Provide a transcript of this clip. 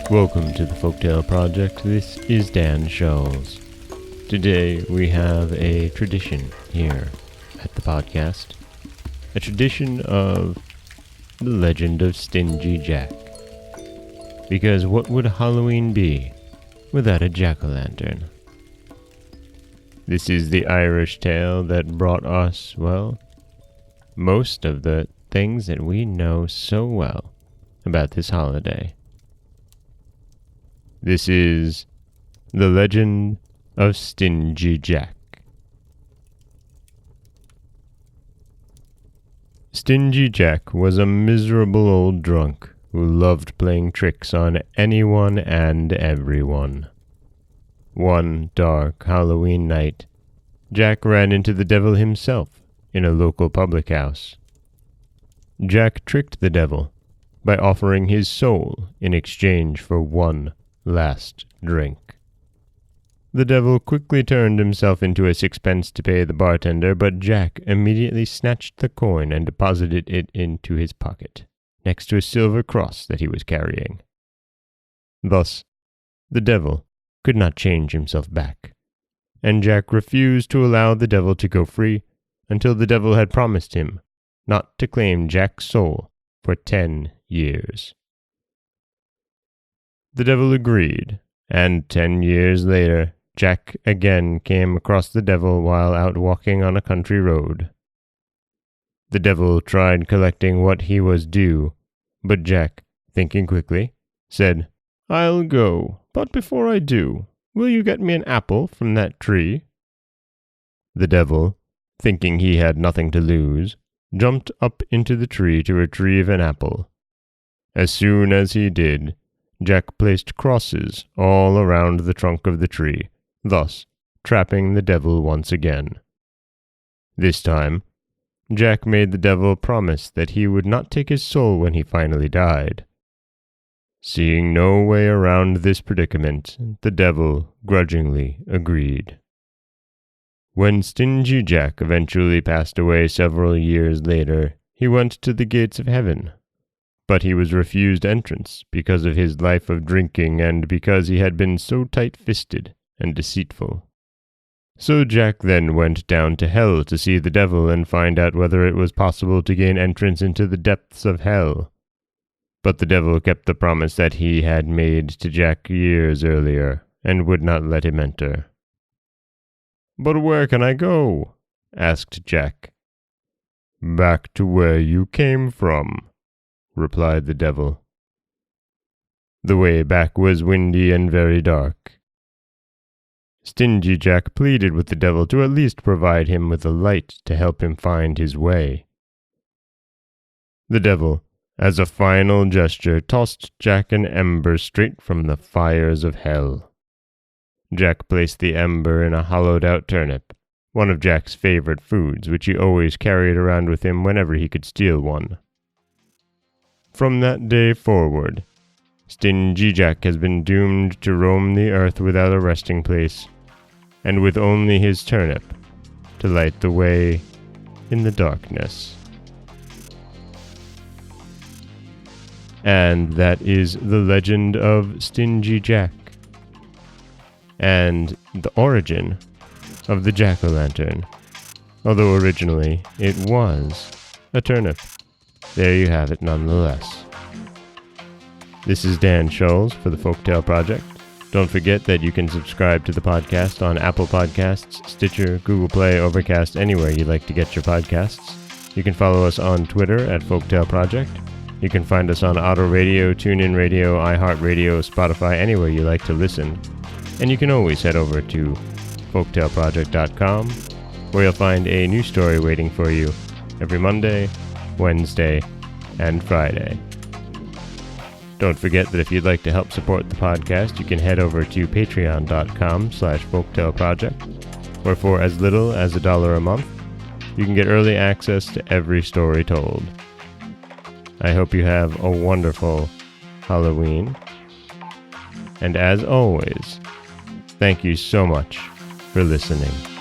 Welcome to the Folktale Project. This is Dan Scholes. Today we have a tradition here at the podcast. A tradition of the legend of Stingy Jack. Because what would Halloween be without a jack-o'-lantern? This is the Irish tale that brought us, well, most of the things that we know so well about this holiday. This is the legend of Stingy Jack. Stingy Jack was a miserable old drunk who loved playing tricks on anyone and everyone. One dark Halloween night, Jack ran into the devil himself in a local public house. Jack tricked the devil by offering his soul in exchange for one last drink. The devil quickly turned himself into a sixpence to pay the bartender, but Jack immediately snatched the coin and deposited it into his pocket, next to a silver cross that he was carrying. Thus, the devil could not change himself back, and Jack refused to allow the devil to go free until the devil had promised him not to claim Jack's soul for 10 years. The devil agreed, and 10 years later, Jack again came across the devil while out walking on a country road. The devil tried collecting what he was due, but Jack, thinking quickly, said, "I'll go, but before I do, will you get me an apple from that tree?" The devil, thinking he had nothing to lose, jumped up into the tree to retrieve an apple. As soon as he did, Jack placed crosses all around the trunk of the tree, thus trapping the devil once again. This time, Jack made the devil promise that he would not take his soul when he finally died. Seeing no way around this predicament, the devil grudgingly agreed. When Stingy Jack eventually passed away several years later, he went to the gates of heaven. But he was refused entrance because of his life of drinking and because he had been so tight-fisted and deceitful. So Jack then went down to hell to see the devil and find out whether it was possible to gain entrance into the depths of hell. But the devil kept the promise that he had made to Jack years earlier and would not let him enter. "But where can I go?" asked Jack. "Back to where you came from," replied the devil. The way back was windy and very dark. Stingy Jack pleaded with the devil to at least provide him with a light to help him find his way. The devil, as a final gesture, tossed Jack an ember straight from the fires of hell. Jack placed the ember in a hollowed-out turnip, one of Jack's favorite foods, which he always carried around with him whenever he could steal one. From that day forward, Stingy Jack has been doomed to roam the earth without a resting place, and with only his turnip to light the way in the darkness. And that is the legend of Stingy Jack, and the origin of the jack-o'-lantern, although originally it was a turnip. There you have it nonetheless. This is Dan Scholes for the Folktale Project. Don't forget that you can subscribe to the podcast on Apple Podcasts, Stitcher, Google Play, Overcast, anywhere you like to get your podcasts. You can follow us on Twitter at Folktale Project. You can find us on Auto Radio, TuneIn Radio, iHeartRadio, Spotify, anywhere you like to listen. And you can always head over to folktaleproject.com, where you'll find a new story waiting for you every Monday, Wednesday, and Friday. Don't forget that if you'd like to help support the podcast, you can head over to patreon.com/folktaleproject, where for as little as $1 a month, you can get early access to every story told. I hope you have a wonderful Halloween. And as always, thank you so much for listening.